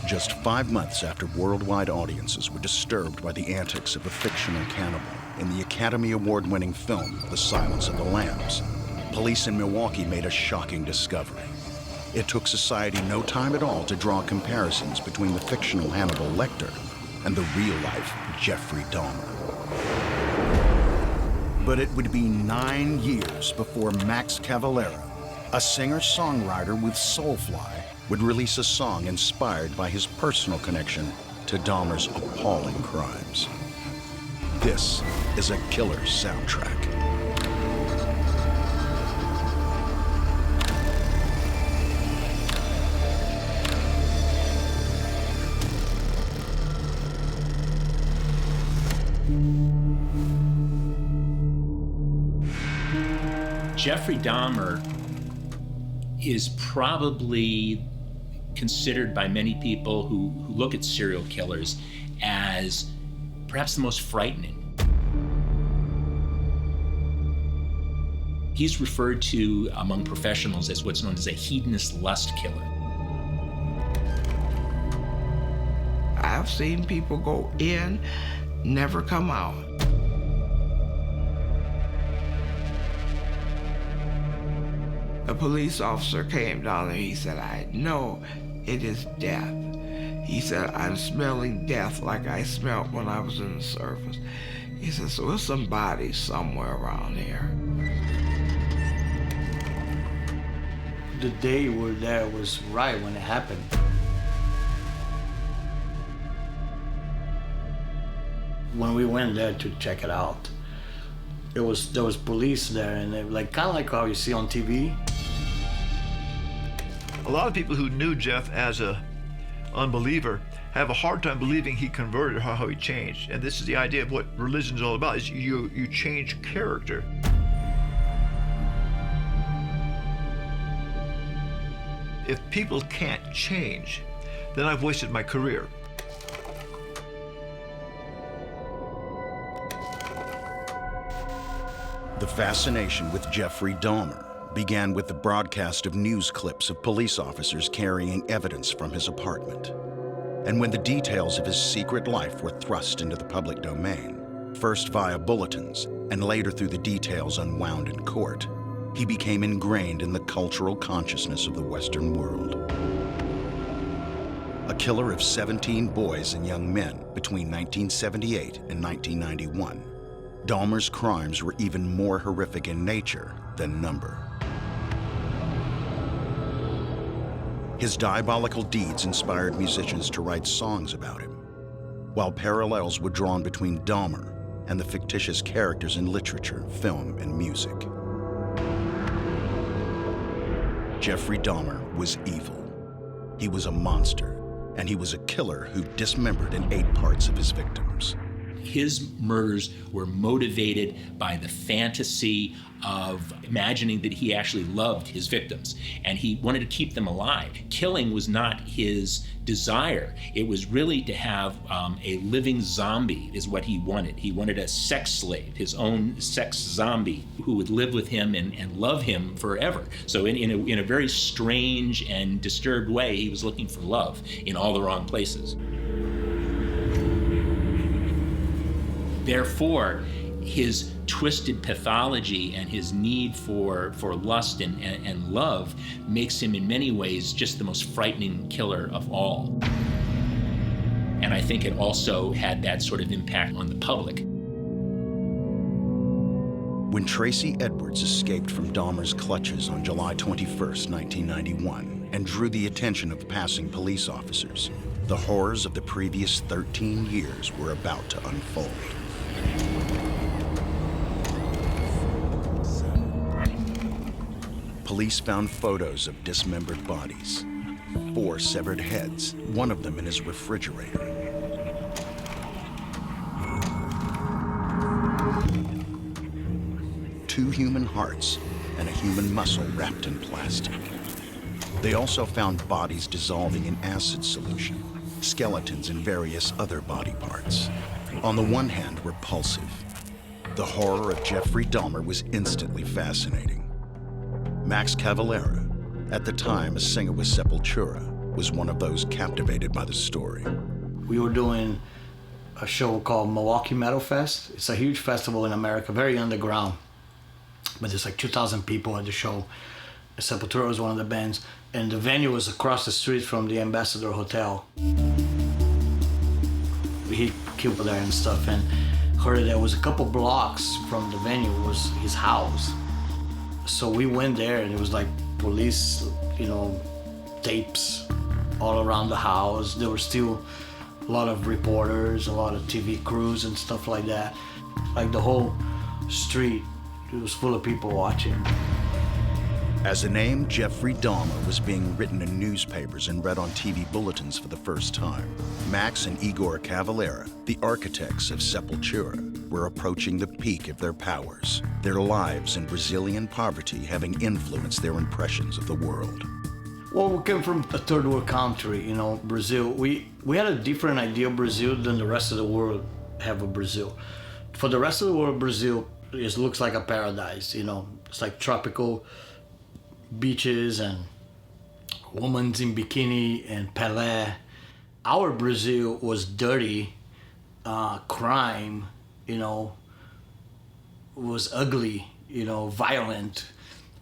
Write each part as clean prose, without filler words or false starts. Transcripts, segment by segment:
Just 5 months after worldwide audiences were disturbed by the antics of a fictional cannibal in the Academy Award-winning film The Silence of the Lambs, police in Milwaukee made a shocking discovery. It took society no time at all to draw comparisons between the fictional Hannibal Lecter and the real-life Jeffrey Dahmer. But it would be 9 years before Max Cavalera, a singer-songwriter with Soulfly, would release a song inspired by his personal connection to Dahmer's appalling crimes. This is a killer soundtrack. Jeffrey Dahmer is probably considered by many people who look at serial killers as perhaps the most frightening. He's referred to among professionals as what's known as a hedonist lust killer. I've seen people go in, never come out. A police officer came down and he said, "I know it is death." He said, "I'm smelling death like I smelled when I was in the service." He said, "So there's some bodies somewhere around here." The day we were there was right when it happened. When we went there to check it out, there was police there, and they like kind of like how you see on TV. A lot of people who knew Jeff as a unbeliever have a hard time believing he converted or how he changed. And this is the idea of what religion is all about, is you change character. If people can't change, then I've wasted my career. The fascination with Jeffrey Dahmer began with the broadcast of news clips of police officers carrying evidence from his apartment. And when the details of his secret life were thrust into the public domain, first via bulletins and later through the details unwound in court, he became ingrained in the cultural consciousness of the Western world. A killer of 17 boys and young men between 1978 and 1991, Dahmer's crimes were even more horrific in nature than number. His diabolical deeds inspired musicians to write songs about him, while parallels were drawn between Dahmer and the fictitious characters in literature, film, and music. Jeffrey Dahmer was evil. He was a monster, and he was a killer who dismembered and ate parts of his victims. His murders were motivated by the fantasy of imagining that he actually loved his victims, and he wanted to keep them alive. Killing was not his desire. It was really to have a living zombie is what he wanted. He wanted a sex slave, his own sex zombie, who would live with him and love him forever. So in a very strange and disturbed way, he was looking for love in all the wrong places. Therefore, his twisted pathology and his need for lust and love makes him in many ways just the most frightening killer of all. And I think it also had that sort of impact on the public. When Tracy Edwards escaped from Dahmer's clutches on July 21st, 1991, and drew the attention of passing police officers, the horrors of the previous 13 years were about to unfold. Police found photos of dismembered bodies, 4 severed heads, one of them in his refrigerator. Two human hearts and a human muscle wrapped in plastic. They also found bodies dissolving in acid solution, skeletons and various other body parts. On the one hand, repulsive. The horror of Jeffrey Dahmer was instantly fascinating. Max Cavalera, at the time a singer with Sepultura, was one of those captivated by the story. We were doing a show called Milwaukee Metal Fest. It's a huge festival in America, very underground. But there's like 2,000 people at the show. Sepultura was one of the bands. And the venue was across the street from the Ambassador Hotel. He killed there and stuff, and heard that was a couple blocks from the venue was his house. So we went there, and it was like police, tapes all around the house. There were still a lot of reporters, a lot of TV crews and stuff like that. Like the whole street, it was full of people watching. As the name Jeffrey Dahmer was being written in newspapers and read on TV bulletins for the first time, Max and Igor Cavalera, the architects of Sepultura, were approaching the peak of their powers, their lives in Brazilian poverty having influenced their impressions of the world. Well, we came from a third world country, Brazil. We had a different idea of Brazil than the rest of the world have of Brazil. For the rest of the world, Brazil looks like a paradise, It's like tropical beaches and women in bikini and Pelé. Our Brazil was dirty, crime, was ugly, violent.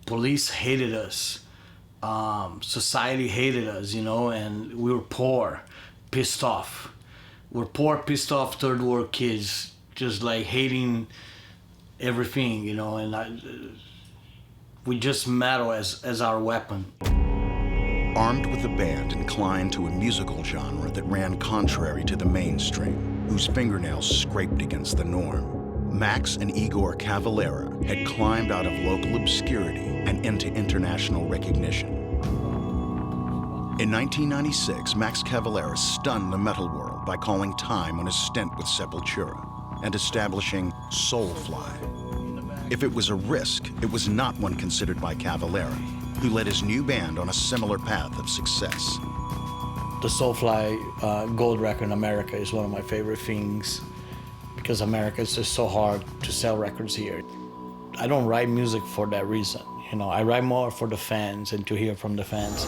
Police hated us. Society hated us, and we were poor, pissed off. We're poor, pissed off third world kids, just like hating everything, and we just metal as our weapon. Armed with a band inclined to a musical genre that ran contrary to the mainstream, whose fingernails scraped against the norm, Max and Igor Cavalera had climbed out of local obscurity and into international recognition. In 1996, Max Cavalera stunned the metal world by calling time on his stint with Sepultura and establishing Soulfly. If it was a risk, it was not one considered by Cavalera, who led his new band on a similar path of success. The Soulfly gold record in America is one of my favorite things because America is just so hard to sell records here. I don't write music for that reason. I write more for the fans and to hear from the fans.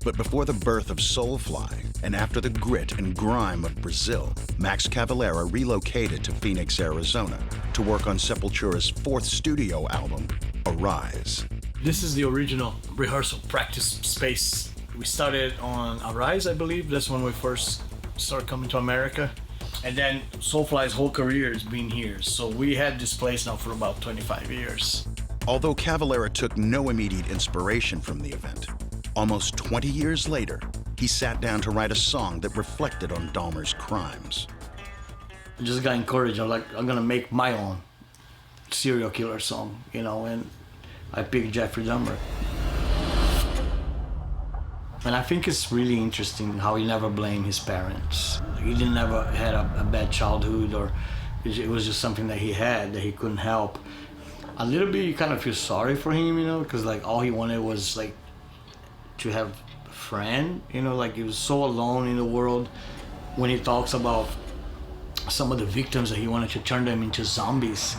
But before the birth of Soulfly, and after the grit and grime of Brazil, Max Cavalera relocated to Phoenix, Arizona, to work on Sepultura's fourth studio album, Arise. This is the original rehearsal practice space. We started on Arise, I believe. That's when we first started coming to America. And then Soulfly's whole career has been here. So we had this place now for about 25 years. Although Cavalera took no immediate inspiration from the event, almost 20 years later, he sat down to write a song that reflected on Dahmer's crimes. I just got encouraged. I'm like, I'm gonna make my own serial killer song, and I picked Jeffrey Dahmer. And I think it's really interesting how he never blamed his parents. He didn't never had a bad childhood, or it was just something that he had that he couldn't help. A little bit you kind of feel sorry for him, because like all he wanted was like to have a friend, like he was so alone in the world. When he talks about some of the victims that he wanted to turn them into zombies,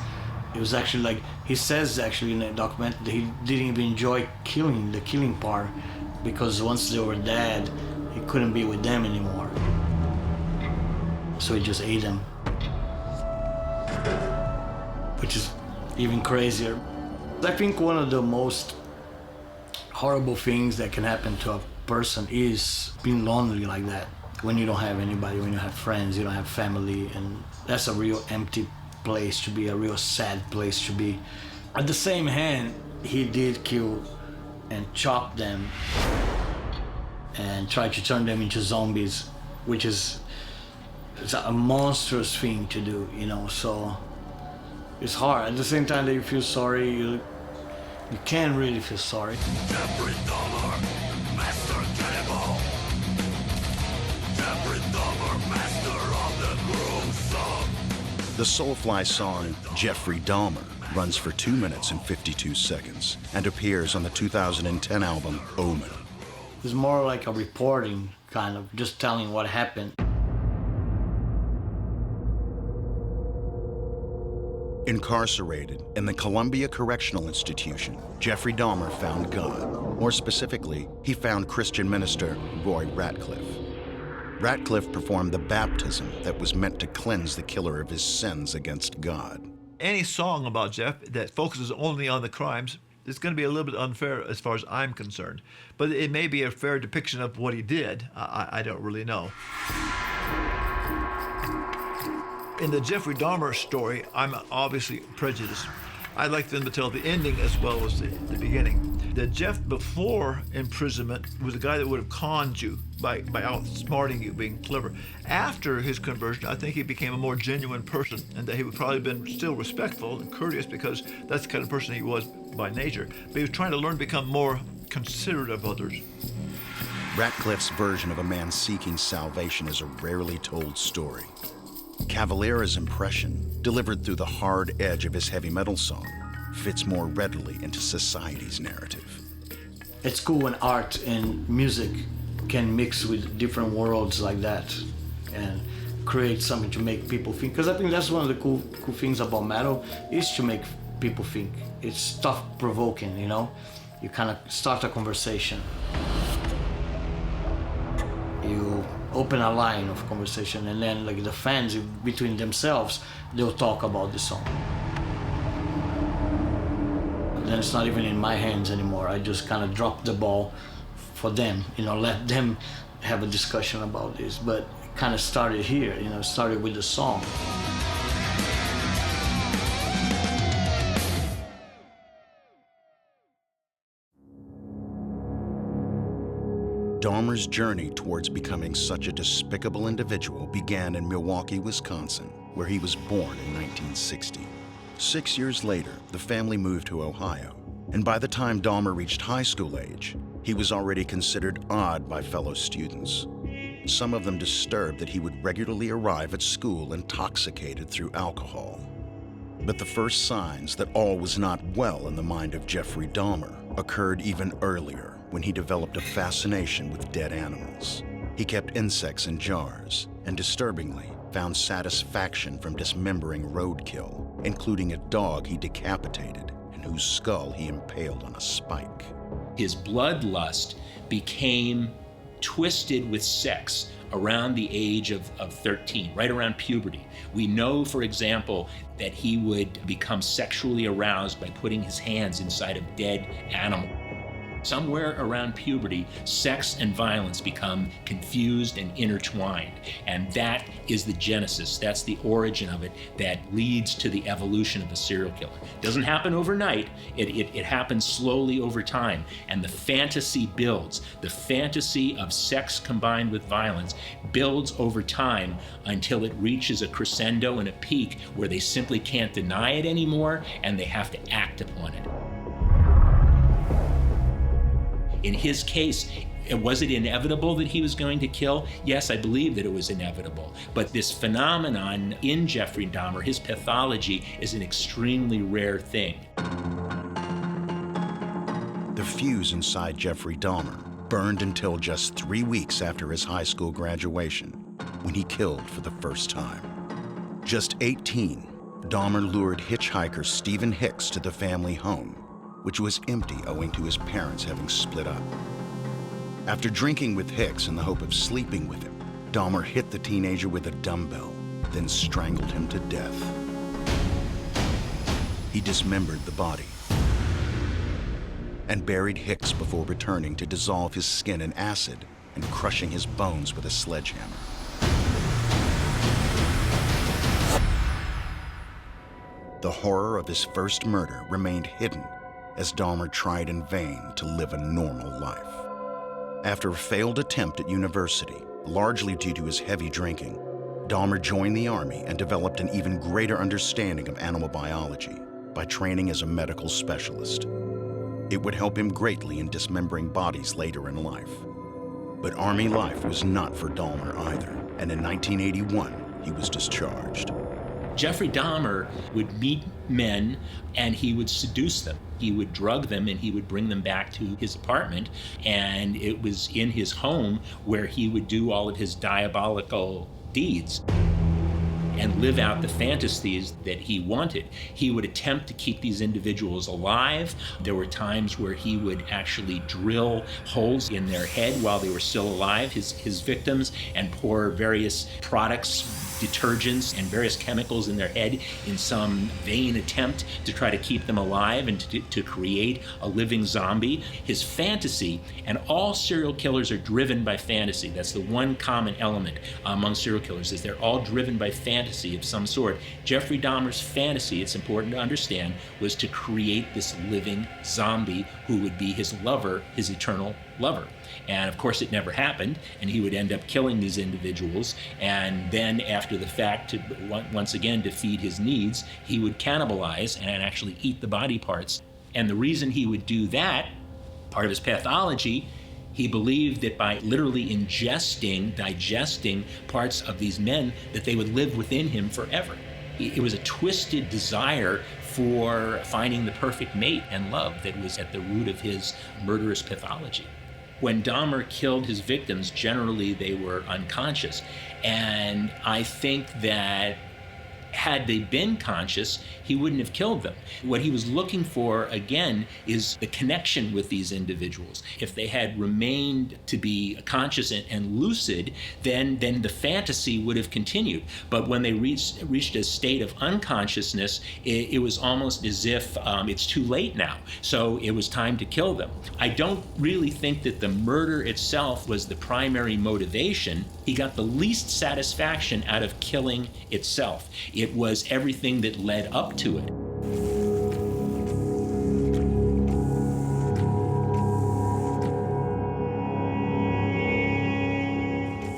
it was actually like, he says actually in the document that he didn't even enjoy the killing part, because once they were dead, he couldn't be with them anymore. So he just ate them. Which is even crazier. I think one of the most horrible things that can happen to a person is being lonely like that. When you don't have anybody, when you have friends, you don't have family, and that's a real empty place to be, a real sad place to be. At the same hand, he did kill and chop them and try to turn them into zombies, which is a monstrous thing to do, so it's hard. At the same time that you feel sorry, you can't really feel sorry. Jeffrey Dahmer, master cannibal. Jeffrey Dahmer, master of the gruesome. The Soulfly song, Jeffrey Dahmer, runs for 2 minutes and 52 seconds and appears on the 2010 album, Omen. It's more like a reporting, kind of, just telling what happened. Incarcerated in the Columbia Correctional Institution, Jeffrey Dahmer found God. More specifically, he found Christian minister Roy Ratcliffe. Ratcliffe performed the baptism that was meant to cleanse the killer of his sins against God. Any song about Jeff that focuses only on the crimes is going to be a little bit unfair as far as I'm concerned. But it may be a fair depiction of what he did. I don't really know. In the Jeffrey Dahmer story, I'm obviously prejudiced. I'd like them to tell the ending as well as the beginning. That Jeff, before imprisonment, was a guy that would have conned you by outsmarting you, being clever. After his conversion, I think he became a more genuine person, and that he would probably have been still respectful and courteous because that's the kind of person he was by nature. But he was trying to learn to become more considerate of others. Ratcliffe's version of a man seeking salvation is a rarely told story. Cavalera's impression, delivered through the hard edge of his heavy metal song, fits more readily into society's narrative. It's cool when art and music can mix with different worlds like that and create something to make people think. Because I think that's one of the cool things about metal, is to make people think. It's thought-provoking, you know? You kind of start a conversation. You open a line of conversation, and then like the fans between themselves, they'll talk about the song. Then it's not even in my hands anymore. I just kind of drop the ball for them, you know, let them have a discussion about this. But it kind of started here, you know, started with the song. Dahmer's journey towards becoming such a despicable individual began in Milwaukee, Wisconsin, where he was born in 1960. 6 years later, the family moved to Ohio, and by the time Dahmer reached high school age, he was already considered odd by fellow students. Some of them disturbed that he would regularly arrive at school intoxicated through alcohol. But the first signs that all was not well in the mind of Jeffrey Dahmer occurred even earlier, when he developed a fascination with dead animals. He kept insects in jars and, disturbingly, found satisfaction from dismembering roadkill, including a dog he decapitated and whose skull he impaled on a spike. His bloodlust became twisted with sex around the age of 13, right around puberty. We know, for example, that he would become sexually aroused by putting his hands inside of dead animals. Somewhere around puberty, sex and violence become confused and intertwined. And that is the genesis, that's the origin of it that leads to the evolution of a serial killer. It doesn't happen overnight, it happens slowly over time. And the fantasy builds. The fantasy of sex combined with violence builds over time until it reaches a crescendo and a peak where they simply can't deny it anymore and they have to act upon it. In his case, was it inevitable that he was going to kill? Yes, I believe that it was inevitable. But this phenomenon in Jeffrey Dahmer, his pathology, is an extremely rare thing. The fuse inside Jeffrey Dahmer burned until just 3 weeks after his high school graduation, when he killed for the first time. Just 18, Dahmer lured hitchhiker Stephen Hicks to the family home, which was empty owing to his parents having split up. After drinking with Hicks in the hope of sleeping with him, Dahmer hit the teenager with a dumbbell, then strangled him to death. He dismembered the body and buried Hicks before returning to dissolve his skin in acid and crushing his bones with a sledgehammer. The horror of his first murder remained hidden as Dahmer tried in vain to live a normal life. After a failed attempt at university, largely due to his heavy drinking, Dahmer joined the Army and developed an even greater understanding of animal biology by training as a medical specialist. It would help him greatly in dismembering bodies later in life. But Army life was not for Dahmer either, and in 1981, he was discharged. Jeffrey Dahmer would meet men and he would seduce them. He would drug them and he would bring them back to his apartment, and it was in his home where he would do all of his diabolical deeds. and live out the fantasies that he wanted. He would attempt to keep these individuals alive. There were times where he would actually drill holes in their head while they were still alive, his victims, and pour various products, detergents and various chemicals in their head in some vain attempt to try to keep them alive and to create a living zombie. His fantasy, and all serial killers are driven by fantasy. That's the one common element among serial killers, is they're all driven by fantasy of some sort. Jeffrey Dahmer's fantasy, it's important to understand, was to create this living zombie who would be his lover, his eternal lover. And of course it never happened, and he would end up killing these individuals, and then after the fact, to once again to feed his needs, he would cannibalize and actually eat the body parts. And the reason he would do that, part of his pathology, he believed that by literally digesting parts of these men, that they would live within him forever. It was a twisted desire for finding the perfect mate and love that was at the root of his murderous pathology. When Dahmer killed his victims, generally they were unconscious. And I think that had they been conscious, he wouldn't have killed them. What he was looking for, again, is the connection with these individuals. If they had remained to be conscious and lucid, then the fantasy would have continued. But when they reached a state of unconsciousness, it was almost as if it's too late now. So it was time to kill them. I don't really think that the murder itself was the primary motivation. He got the least satisfaction out of killing itself. It was everything that led up to it.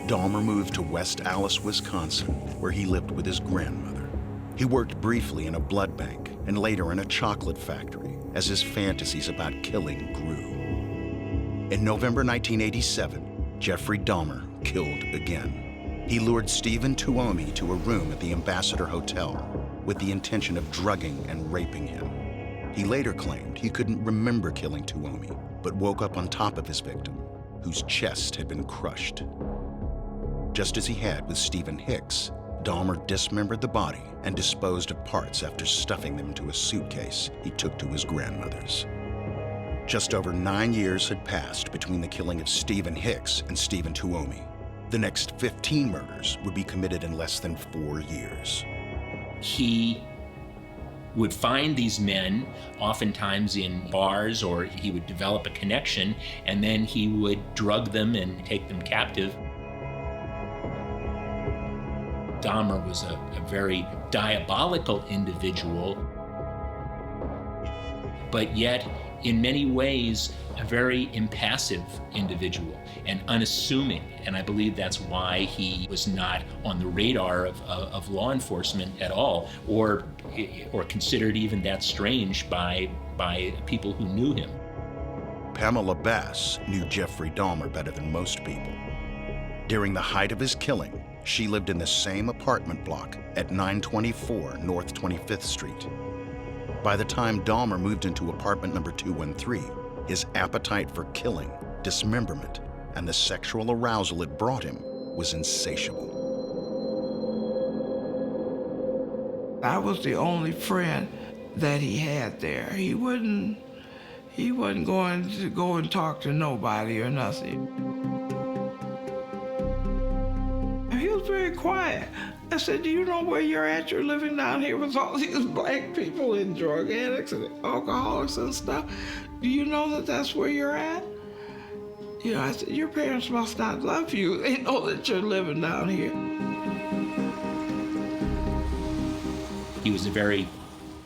Dahmer moved to West Allis, Wisconsin, where he lived with his grandmother. He worked briefly in a blood bank and later in a chocolate factory as his fantasies about killing grew. In November 1987, Jeffrey Dahmer killed again. He lured Stephen Tuomi to a room at the Ambassador Hotel with the intention of drugging and raping him. He later claimed he couldn't remember killing Tuomi, but woke up on top of his victim, whose chest had been crushed. Just as he had with Stephen Hicks, Dahmer dismembered the body and disposed of parts after stuffing them into a suitcase he took to his grandmother's. Just over 9 years had passed between the killing of Stephen Hicks and Stephen Tuomi. The next 15 murders would be committed in less than 4 years. He would find these men oftentimes in bars, or he would develop a connection, and then he would drug them and take them captive. Dahmer was a very diabolical individual, but yet in many ways a very impassive individual and unassuming. And I believe that's why he was not on the radar of law enforcement at all, or considered even that strange by people who knew him. Pamela Bass knew Jeffrey Dahmer better than most people. During the height of his killing, she lived in the same apartment block at 924 North 25th Street. By the time Dahmer moved into apartment number 213, his appetite for killing, dismemberment, and the sexual arousal it brought him was insatiable. I was the only friend that he had there. He wasn't going to go and talk to nobody or nothing. He was very quiet. I said, do you know where you're at? You're living down here with all these black people and drug addicts and alcoholics and stuff. Do you know that that's where you're at? You know, I said, your parents must not love you. They know that you're living down here. He was a very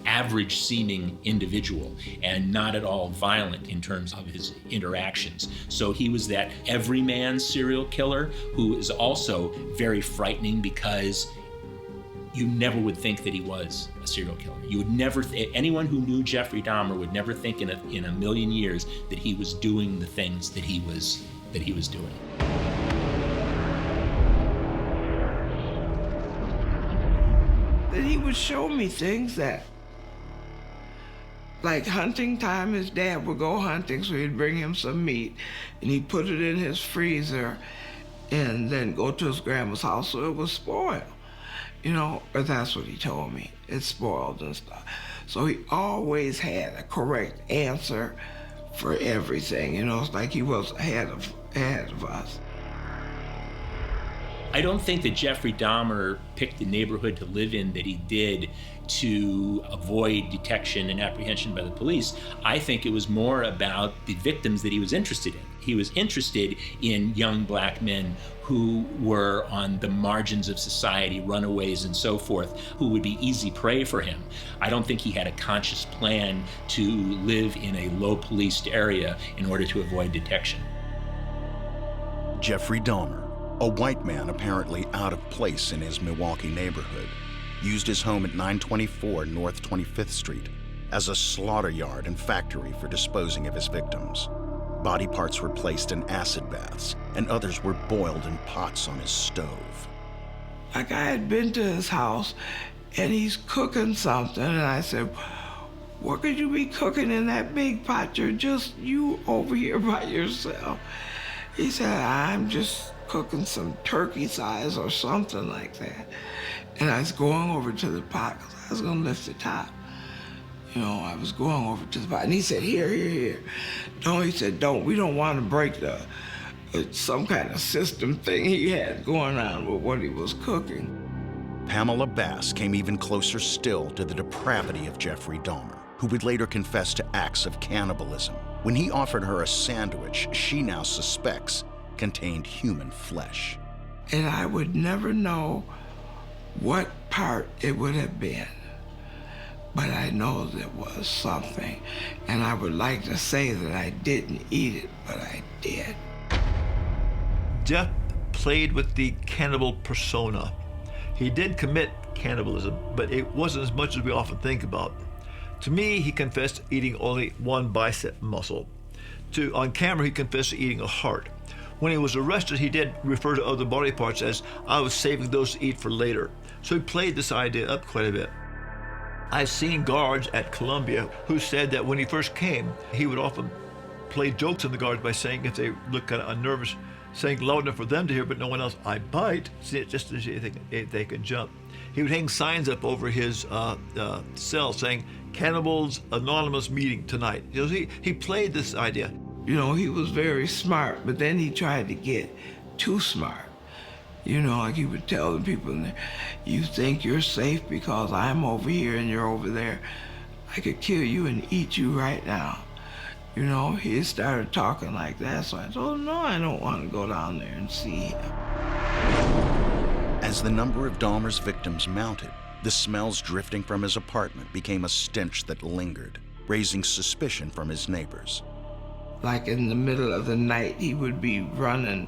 average-seeming individual and not at all violent in terms of his interactions. So he was that everyman serial killer who is also very frightening, because you never would think that he was a serial killer. You would never, anyone who knew Jeffrey Dahmer would never think in a million years that he was doing the things that he was doing. That he would show me things that, like hunting time, his dad would go hunting, so he'd bring him some meat, and he'd put it in his freezer, and then go to his grandma's house so it was spoiled. or that's what he told me. It's spoiled and stuff. So he always had a correct answer for everything. It's like he was ahead of us. I don't think that Jeffrey Dahmer picked the neighborhood to live in that he did to avoid detection and apprehension by the police. I think it was more about the victims that he was interested in. He was interested in young black men who were on the margins of society, runaways and so forth, who would be easy prey for him. I don't think he had a conscious plan to live in a low-policed area in order to avoid detection. Jeffrey Dahmer, a white man apparently out of place in his Milwaukee neighborhood, used his home at 924 North 25th Street as a slaughter yard and factory for disposing of his victims. Body parts were placed in acid baths, and others were boiled in pots on his stove. Like I had been to his house, and he's cooking something, and I said, what could you be cooking in that big pot? You're just you over here by yourself. He said, I'm just cooking some turkey thighs or something like that. And I was going over to the pot because I was going to lift the top. I was going over to the pot. And he said, here. No, he said, we don't want to break some kind of system thing he had going on with what he was cooking. Pamela Bass came even closer still to the depravity of Jeffrey Dahmer, who would later confess to acts of cannibalism when he offered her a sandwich she now suspects contained human flesh. And I would never know what part it would have been, but I know there was something, and I would like to say that I didn't eat it, but I did. Jeff played with the cannibal persona. He did commit cannibalism, but it wasn't as much as we often think about. To me, he confessed eating only one bicep muscle. On camera, he confessed to eating a heart. When he was arrested, he did refer to other body parts as, I was saving those to eat for later. So he played this idea up quite a bit. I've seen guards at Columbia who said that when he first came, he would often play jokes on the guards by saying, if they look kind of unnervous, saying loud enough for them to hear, but no one else, I bite, just to see if they can jump. He would hang signs up over his cell saying, Cannibals Anonymous meeting tonight. He played this idea. He was very smart, but then he tried to get too smart. Like he would tell the people in there, you think you're safe because I'm over here and you're over there. I could kill you and eat you right now. He started talking like that, so I told him, no, I don't want to go down there and see him. As the number of Dahmer's victims mounted, the smells drifting from his apartment became a stench that lingered, raising suspicion from his neighbors. Like in the middle of the night, he would be running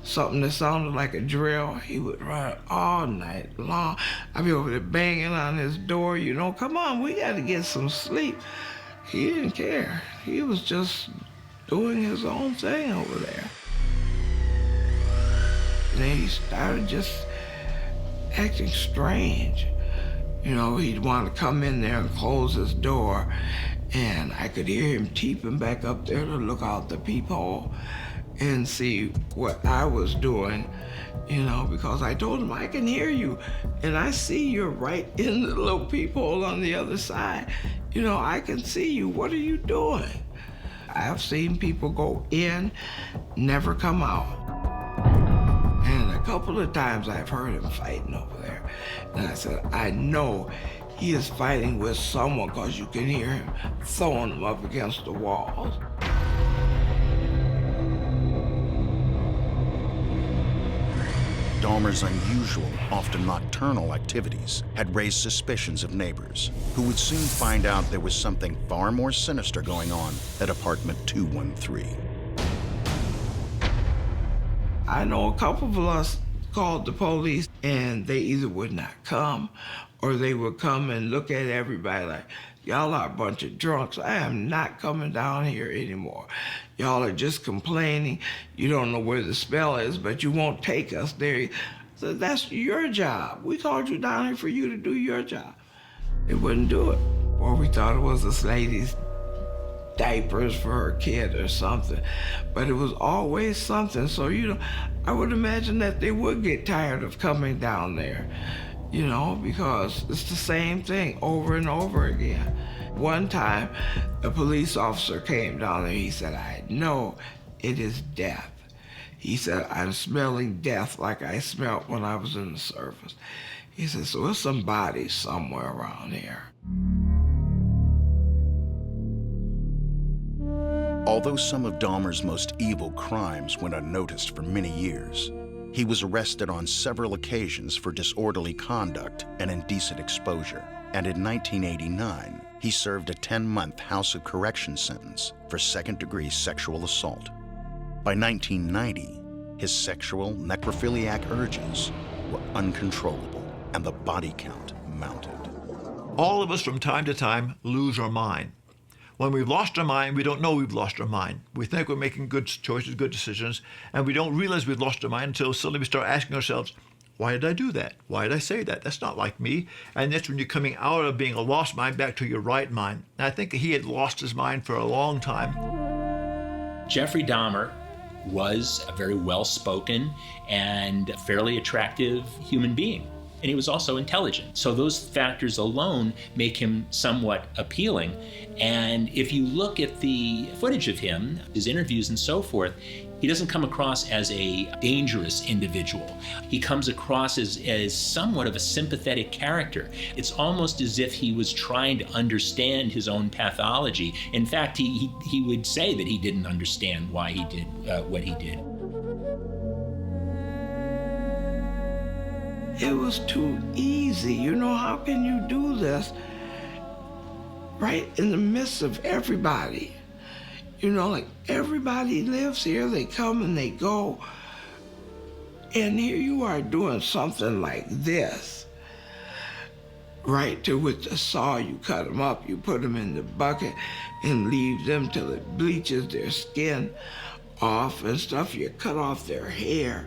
something that sounded like a drill. He would run all night long. I'd be over there banging on his door, come on, we got to get some sleep. He didn't care. He was just doing his own thing over there. And then he started just acting strange. He'd want to come in there and close his door, and I could hear him teeping back up there to look out the peephole and see what I was doing, because I told him, I can hear you, and I see you're right in the little peephole on the other side. I can see you. What are you doing? I've seen people go in, never come out. And a couple of times I've heard him fighting over there. And I said, I know he is fighting with someone because you can hear him throwing them up against the walls. Dahmer's unusual, often nocturnal activities had raised suspicions of neighbors, who would soon find out there was something far more sinister going on at apartment 213. I know a couple of us called the police, and they either would not come or they would come and look at everybody like, y'all are a bunch of drunks. I am not coming down here anymore. Y'all are just complaining. You don't know where the smell is, but you won't take us there. So that's your job. We called you down here for you to do your job. They wouldn't do it. Or we thought it was this lady's diapers for her kid or something. But it was always something. So, I would imagine that they would get tired of coming down there. you know, because it's the same thing over and over again. One time, a police officer came down there. He said, I know it is death. He said, I'm smelling death like I smelled when I was in the service. He said, so there's some bodies somewhere around here. Although some of Dahmer's most evil crimes went unnoticed for many years, he was arrested on several occasions for disorderly conduct and indecent exposure. And in 1989, he served a 10-month House of Correction sentence for second-degree sexual assault. By 1990, his sexual necrophiliac urges were uncontrollable, and the body count mounted. All of us from time to time lose our mind. When we've lost our mind, we don't know we've lost our mind. We think we're making good choices, good decisions, and we don't realize we've lost our mind until suddenly we start asking ourselves, why did I do that? Why did I say that? That's not like me. And that's when you're coming out of being a lost mind back to your right mind. And I think he had lost his mind for a long time. Jeffrey Dahmer was a very well-spoken and fairly attractive human being. And he was also intelligent. So those factors alone make him somewhat appealing. And if you look at the footage of him, his interviews and so forth, he doesn't come across as a dangerous individual. He comes across as somewhat of a sympathetic character. It's almost as if he was trying to understand his own pathology. In fact, he would say that he didn't understand why he did what he did. It was too easy. You know, how can you do this right in the midst of everybody? You know, like everybody lives here, they come and they go. And here you are doing something like this. Right to with the saw, you cut them up, you put them in the bucket and leave them till it bleaches their skin off and stuff. You cut off their hair.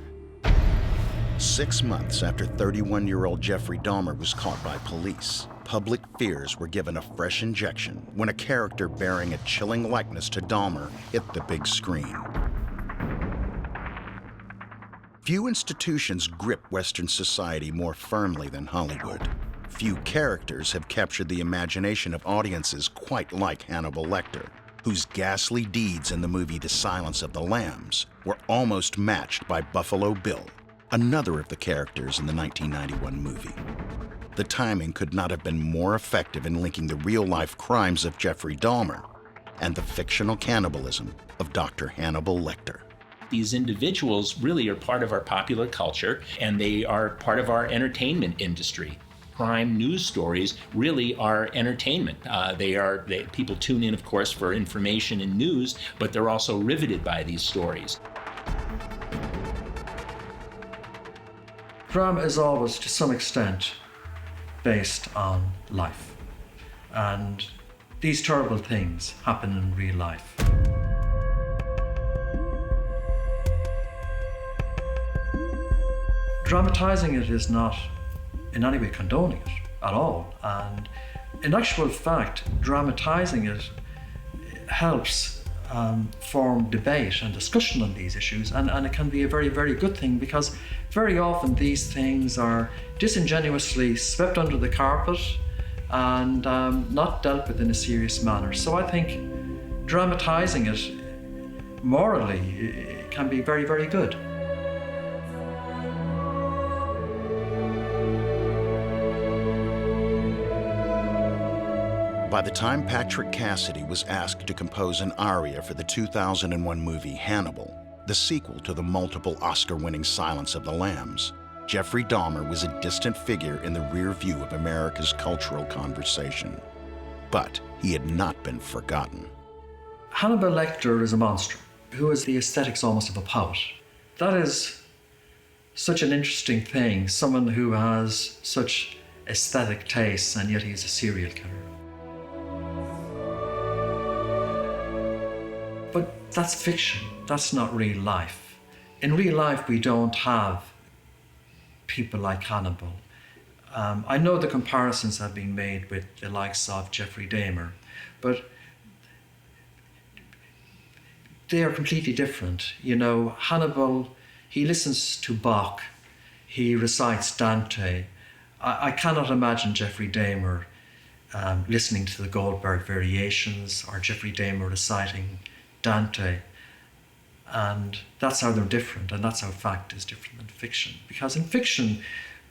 6 months after 31-year-old Jeffrey Dahmer was caught by police, public fears were given a fresh injection when a character bearing a chilling likeness to Dahmer hit the big screen. Few institutions grip Western society more firmly than Hollywood. Few characters have captured the imagination of audiences quite like Hannibal Lecter, whose ghastly deeds in the movie The Silence of the Lambs were almost matched by Buffalo Bill, another of the characters in the 1991 movie. The timing could not have been more effective in linking the real-life crimes of Jeffrey Dahmer and the fictional cannibalism of Dr. Hannibal Lecter. These individuals really are part of our popular culture, and they are part of our entertainment industry. Crime news stories really are entertainment. People tune in, of course, for information and news, but they're also riveted by these stories. Drama is always, to some extent, based on life. And these terrible things happen in real life. Dramatizing it is not in any way condoning it at all. And in actual fact, dramatizing it helps form debate and discussion on these issues, and it can be a very, very good thing, because very often these things are disingenuously swept under the carpet and not dealt with in a serious manner. So I think dramatizing it morally it can be very, very good. By the time Patrick Cassidy was asked to compose an aria for the 2001 movie Hannibal, the sequel to the multiple Oscar-winning Silence of the Lambs, Jeffrey Dahmer was a distant figure in the rear view of America's cultural conversation. But he had not been forgotten. Hannibal Lecter is a monster who has the aesthetics almost of a poet. That is such an interesting thing, someone who has such aesthetic tastes and yet he's a serial killer. But that's fiction, that's not real life. In real life, we don't have people like Hannibal. I know the comparisons have been made with the likes of Jeffrey Dahmer, but they are completely different. You know, Hannibal, he listens to Bach, he recites Dante, I cannot imagine Jeffrey Dahmer listening to the Goldberg Variations or Jeffrey Dahmer reciting Dante. And that's how they're different, and that's how fact is different than fiction. Because in fiction,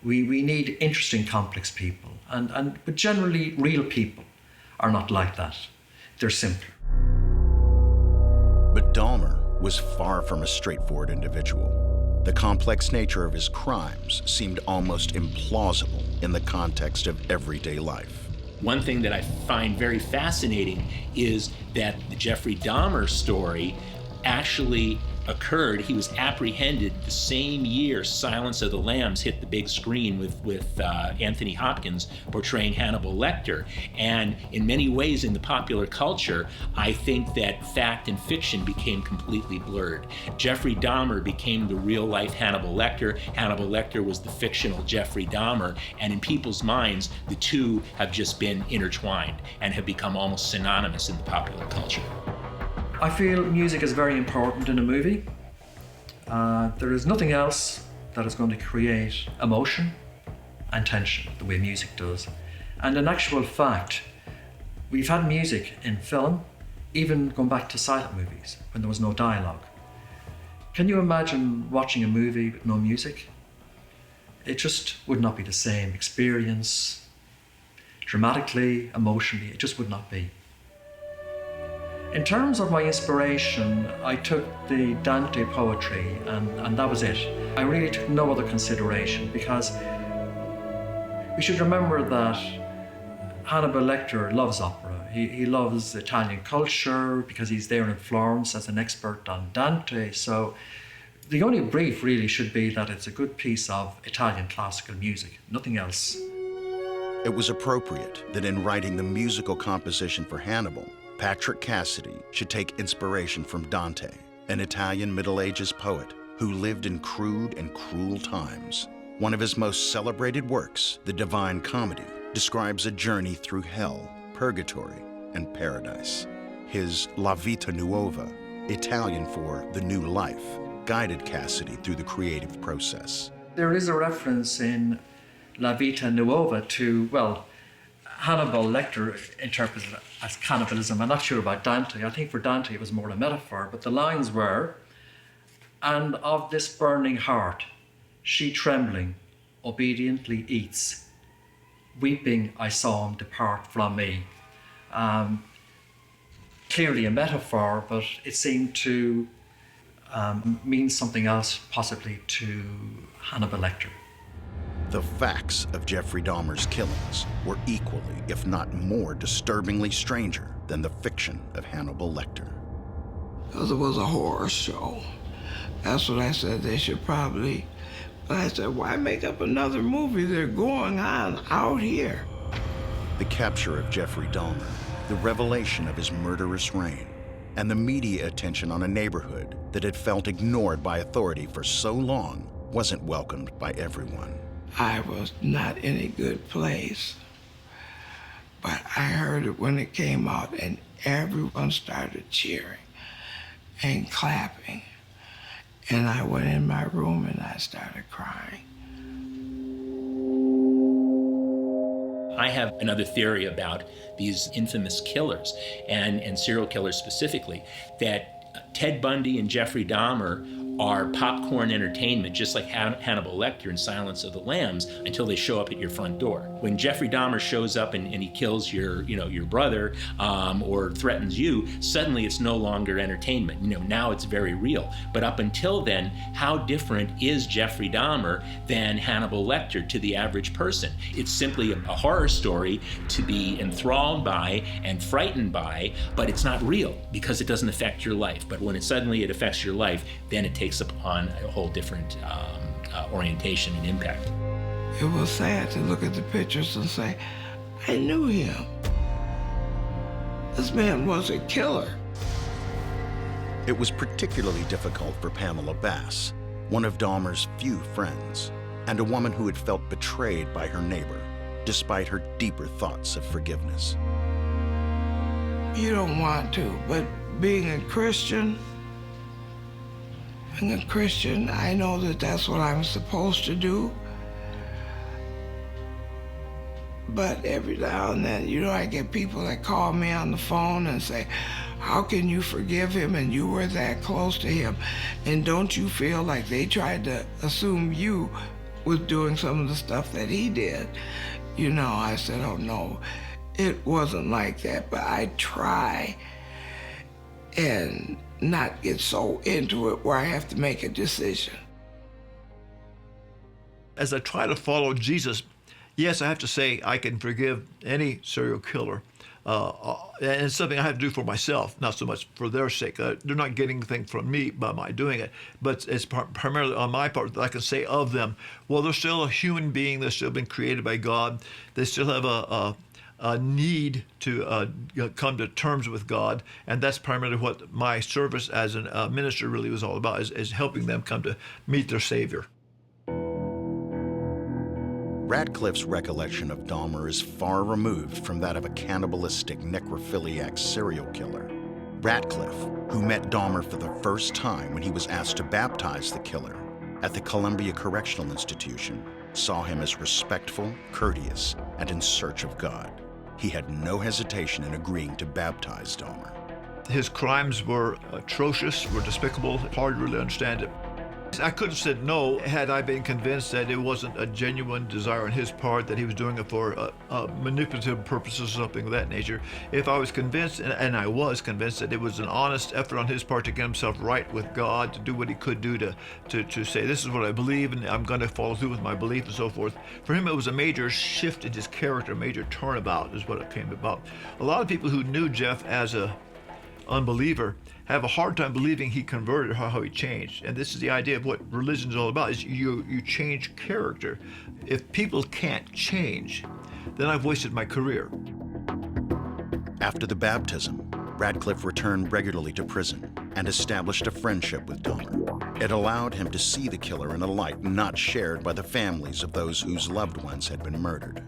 we need interesting, complex people. But generally, real people are not like that. They're simpler. But Dahmer was far from a straightforward individual. The complex nature of his crimes seemed almost implausible in the context of everyday life. One thing that I find very fascinating is that the Jeffrey Dahmer story actually occurred. He was apprehended the same year Silence of the Lambs hit the big screen with Anthony Hopkins portraying Hannibal Lecter. And in many ways in the popular culture, I think that fact and fiction became completely blurred. Jeffrey Dahmer became the real-life Hannibal Lecter. Hannibal Lecter was the fictional Jeffrey Dahmer. And in people's minds, the two have just been intertwined and have become almost synonymous in the popular culture. I feel music is very important in a movie. There is nothing else that is going to create emotion and tension the way music does. And in actual fact, we've had music in film, even going back to silent movies when there was no dialogue. Can you imagine watching a movie with no music? It just would not be the same experience. Dramatically, emotionally, it just would not be. In terms of my inspiration, I took the Dante poetry and that was it. I really took no other consideration because we should remember that Hannibal Lecter loves opera. He loves Italian culture because he's there in Florence as an expert on Dante. So the only brief really should be that it's a good piece of Italian classical music, nothing else. It was appropriate that in writing the musical composition for Hannibal, Patrick Cassidy should take inspiration from Dante, an Italian Middle Ages poet who lived in crude and cruel times. One of his most celebrated works, The Divine Comedy, describes a journey through hell, purgatory, and paradise. His La Vita Nuova, Italian for the new life, guided Cassidy through the creative process. There is a reference in La Vita Nuova to, well, Hannibal Lecter interprets it as cannibalism. I'm not sure about Dante. I think for Dante it was more a metaphor, but the lines were, "And of this burning heart, she trembling, obediently eats. Weeping, I saw him depart from me." Clearly a metaphor, but it seemed to mean something else, possibly to Hannibal Lecter. The facts of Jeffrey Dahmer's killings were equally, if not more, disturbingly stranger than the fiction of Hannibal Lecter. Because it was a horror show. That's what I said they should probably. But I said, why make up another movie? They're going on out here. The capture of Jeffrey Dahmer, the revelation of his murderous reign, and the media attention on a neighborhood that had felt ignored by authority for so long wasn't welcomed by everyone. I was not in a good place. But I heard it when it came out, and everyone started cheering and clapping. And I went in my room and I started crying. I have another theory about these infamous killers and serial killers specifically, that Ted Bundy and Jeffrey Dahmer are popcorn entertainment, just like Hannibal Lecter in Silence of the Lambs, until they show up at your front door. When Jeffrey Dahmer shows up and he kills your brother or threatens you, suddenly it's no longer entertainment. Now it's very real. But up until then, how different is Jeffrey Dahmer than Hannibal Lecter to the average person? It's simply a horror story to be enthralled by and frightened by, but it's not real because it doesn't affect your life. But when it affects your life, then it takes upon a whole different orientation and impact. It was sad to look at the pictures and say, I knew him. This man was a killer. It was particularly difficult for Pamela Bass, one of Dahmer's few friends, and a woman who had felt betrayed by her neighbor, despite her deeper thoughts of forgiveness. You don't want to, but being a Christian, I know that that's what I'm supposed to do. But every now and then, you know, I get people that call me on the phone and say, how can you forgive him and you were that close to him? And don't you feel like they tried to assume you was doing some of the stuff that he did? You know, I said, oh no, it wasn't like that, but I try and not get so into it where I have to make a decision. As I try to follow Jesus, yes, I have to say I can forgive any serial killer. And it's something I have to do for myself, not so much for their sake. They're not getting anything from me by my doing it, but it's primarily on my part that I can say of them, well, they're still a human being. They're still been created by God. They still have a need to come to terms with God, and that's primarily what my service as a minister really was all about, is helping them come to meet their Savior. Radcliffe's recollection of Dahmer is far removed from that of a cannibalistic necrophiliac serial killer. Radcliffe, who met Dahmer for the first time when he was asked to baptize the killer at the Columbia Correctional Institution, saw him as respectful, courteous, and in search of God. He had no hesitation in agreeing to baptize Dahmer. His crimes were atrocious, were despicable, hard to really understand it. I could have said no had I been convinced that it wasn't a genuine desire on his part, that he was doing it for manipulative purposes or something of that nature. If I was convinced, and I was convinced, that it was an honest effort on his part to get himself right with God, to do what he could do to say, this is what I believe, and I'm going to follow through with my belief and so forth. For him, it was a major shift in his character, a major turnabout is what it came about. A lot of people who knew Jeff as a unbeliever have a hard time believing he converted, how he changed. And this is the idea of what religion is all about, is you change character. If people can't change, then I've wasted my career. After the baptism, Radcliffe returned regularly to prison and established a friendship with Dahmer. It allowed him to see the killer in a light not shared by the families of those whose loved ones had been murdered.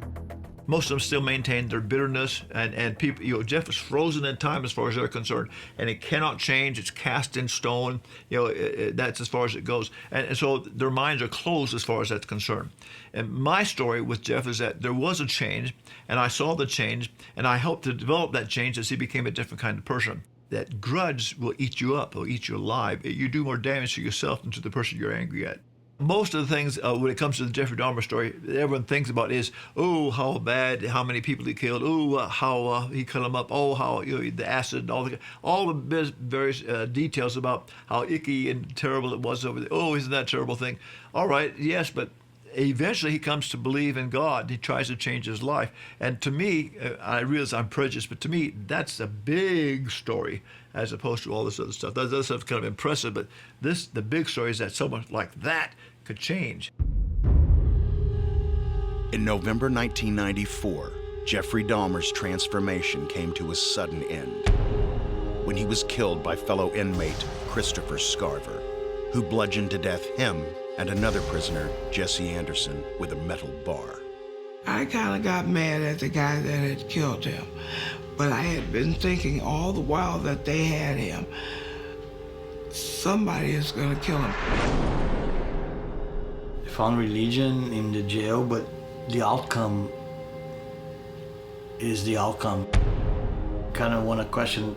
Most of them still maintain their bitterness, and people, you know, Jeff is frozen in time as far as they're concerned, and it cannot change. It's cast in stone. You know, that's as far as it goes, and so their minds are closed as far as that's concerned. And my story with Jeff is that there was a change, and I saw the change, and I helped to develop that change as he became a different kind of person. That grudge will eat you up, will eat you alive. You do more damage to yourself than to the person you're angry at. Most of the things when it comes to the Jeffrey Dahmer story, everyone thinks about is, oh, how bad, how many people he killed, oh, how he cut them up, oh, how, you know, the acid, and all the various details about how icky and terrible it was over there. Oh, isn't that a terrible thing? All right, yes, but eventually he comes to believe in God. He tries to change his life. And to me, I realize I'm prejudiced, but to me, that's a big story as opposed to all this other stuff. That other stuff's kind of impressive, but the big story is that someone like that could change. In November 1994, Jeffrey Dahmer's transformation came to a sudden end when he was killed by fellow inmate Christopher Scarver, who bludgeoned to death him and another prisoner, Jesse Anderson, with a metal bar. I kind of got mad at the guy that had killed him, but I had been thinking all the while that they had him, somebody is going to kill him. They found religion in the jail, but the outcome is the outcome. Kind of want to question,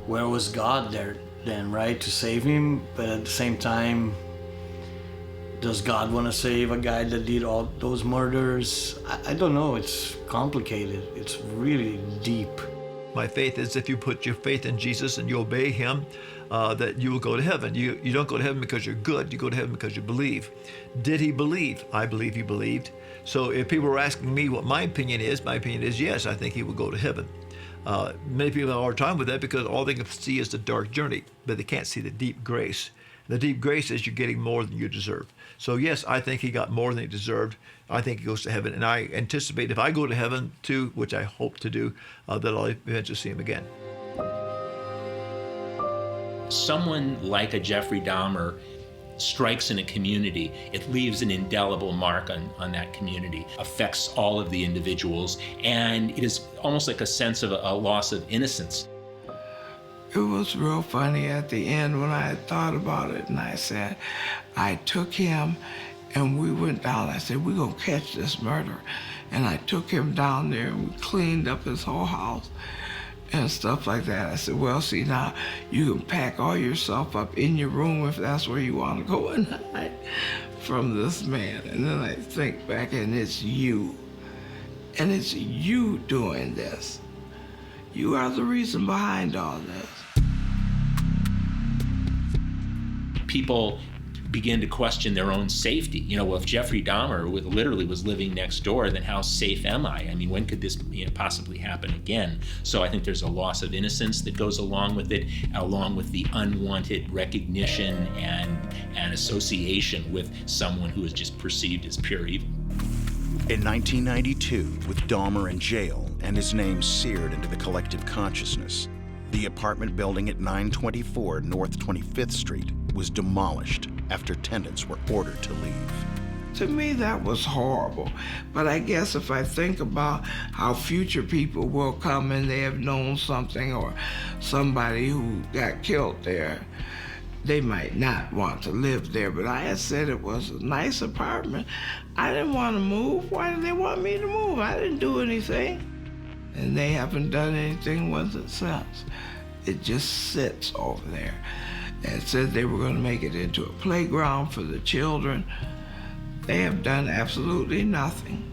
where was God there then, right? To save him, but at the same time, does God want to save a guy that did all those murders? I don't know, it's complicated. It's really deep. My faith is if you put your faith in Jesus and you obey him, that you will go to heaven. You don't go to heaven because you're good, you go to heaven because you believe. Did he believe? I believe he believed. So if people were asking me what my opinion is yes, I think he will go to heaven. Many people have a hard time with that because all they can see is the dark journey, but they can't see the deep grace. The deep grace is you're getting more than you deserve. So yes, I think he got more than he deserved. I think he goes to heaven, and I anticipate if I go to heaven too, which I hope to do, that I'll eventually see him again. Someone like a Jeffrey Dahmer strikes in a community, it leaves an indelible mark on that community, affects all of the individuals, and it is almost like a sense of a loss of innocence. It was real funny at the end when I had thought about it, and I said, I took him and we went down. I said, we're going to catch this murderer. And I took him down there and we cleaned up his whole house and stuff like that. I said, well, see, now you can pack all your stuff up in your room if that's where you want to go and hide from this man. And then I think back, and it's you. And it's you doing this. You are the reason behind all this. People begin to question their own safety. You know, well, if Jeffrey Dahmer literally was living next door, then how safe am I? I mean, when could this possibly happen again? So I think there's a loss of innocence that goes along with it, along with the unwanted recognition and association with someone who is just perceived as pure evil. In 1992, with Dahmer in jail and his name seared into the collective consciousness, the apartment building at 924 North 25th Street was demolished after tenants were ordered to leave. To me, that was horrible. But I guess if I think about how future people will come and they have known something or somebody who got killed there, they might not want to live there. But I had said it was a nice apartment. I didn't want to move. Why did they want me to move? I didn't do anything. And they haven't done anything with it since. It just sits over there. And said they were going to make it into a playground for the children. They have done absolutely nothing.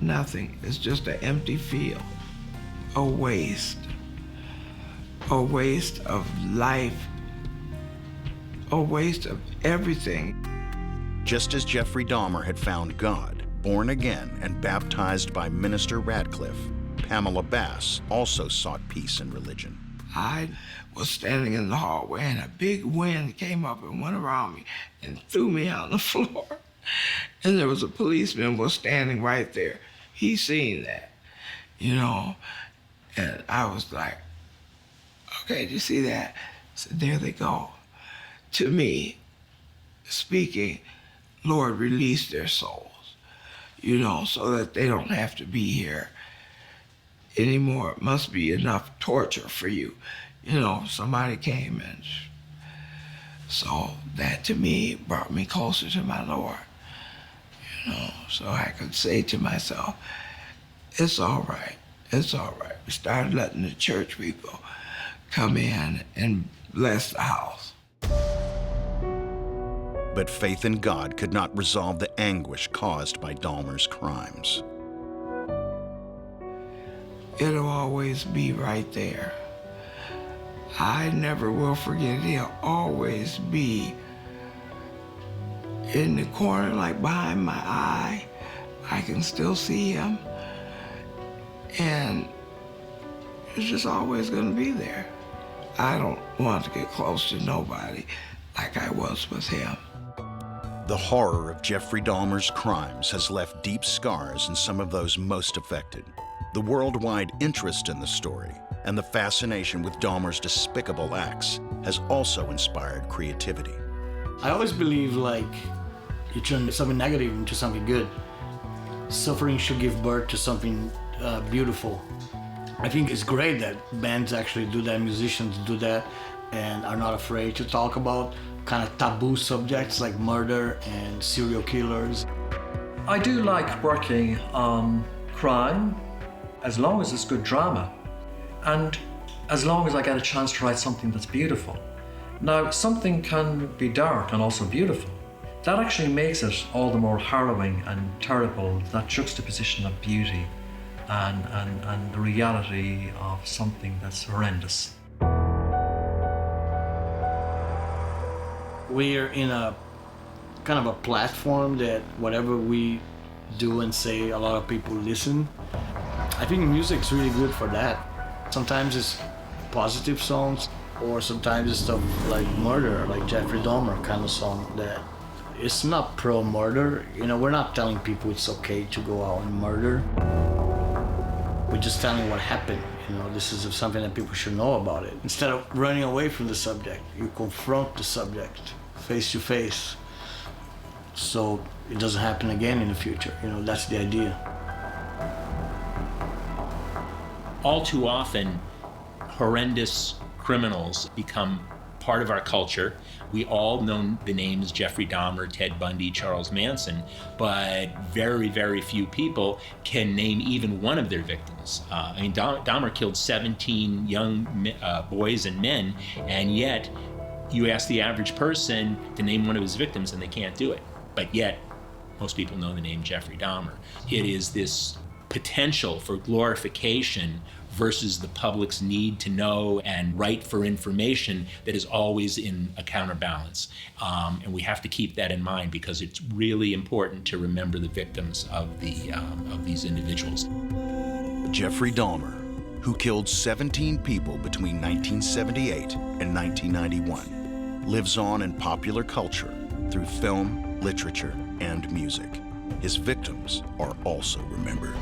Nothing. It's just an empty field. A waste. A waste of life. A waste of everything. Just as Jeffrey Dahmer had found God, born again and baptized by Minister Radcliffe, Pamela Bass also sought peace in religion. I was standing in the hallway and a big wind came up and went around me and threw me on the floor. And there was a policeman was standing right there. He seen that, you know, and I was like, okay, did you see that? I said, there they go. To me, speaking, Lord, release their souls, you know, so that they don't have to be here anymore. It must be enough torture for you. You know, somebody came and so that to me brought me closer to my Lord. You know, so I could say to myself, it's all right, it's all right. We started letting the church people come in and bless the house. But faith in God could not resolve the anguish caused by Dahmer's crimes. It'll always be right there. I never will forget it. He'll always be in the corner, like behind my eye. I can still see him. And it's just always gonna be there. I don't want to get close to nobody like I was with him. The horror of Jeffrey Dahmer's crimes has left deep scars in some of those most affected. The worldwide interest in the story and the fascination with Dahmer's despicable acts has also inspired creativity. I always believe, like, you turn something negative into something good. Suffering should give birth to something beautiful. I think it's great that bands actually do that, musicians do that, and are not afraid to talk about kind of taboo subjects like murder and serial killers. I do like working on crime, as long as it's good drama, and as long as I get a chance to write something that's beautiful. Now, something can be dark and also beautiful. That actually makes it all the more harrowing and terrible, that juxtaposition of beauty and the reality of something that's horrendous. We're in a kind of a platform that whatever we do and say, a lot of people listen. I think music's really good for that. Sometimes it's positive songs, or sometimes it's stuff like murder, like Jeffrey Dahmer kind of song that it's not pro-murder. You know, we're not telling people it's okay to go out and murder. We're just telling what happened. You know, this is something that people should know about it. Instead of running away from the subject, you confront the subject face to face, so it doesn't happen again in the future. You know, that's the idea. All too often, horrendous criminals become part of our culture. We all know the names Jeffrey Dahmer, Ted Bundy, Charles Manson, but very, very few people can name even one of their victims. I mean, Dahmer killed 17 young boys and men, and yet you ask the average person to name one of his victims and they can't do it. But yet, most people know the name Jeffrey Dahmer. It is this potential for glorification versus the public's need to know and right for information that is always in a counterbalance. And we have to keep that in mind because it's really important to remember the victims of these individuals. Jeffrey Dahmer, who killed 17 people between 1978 and 1991, lives on in popular culture through film, literature, and music. His victims are also remembered.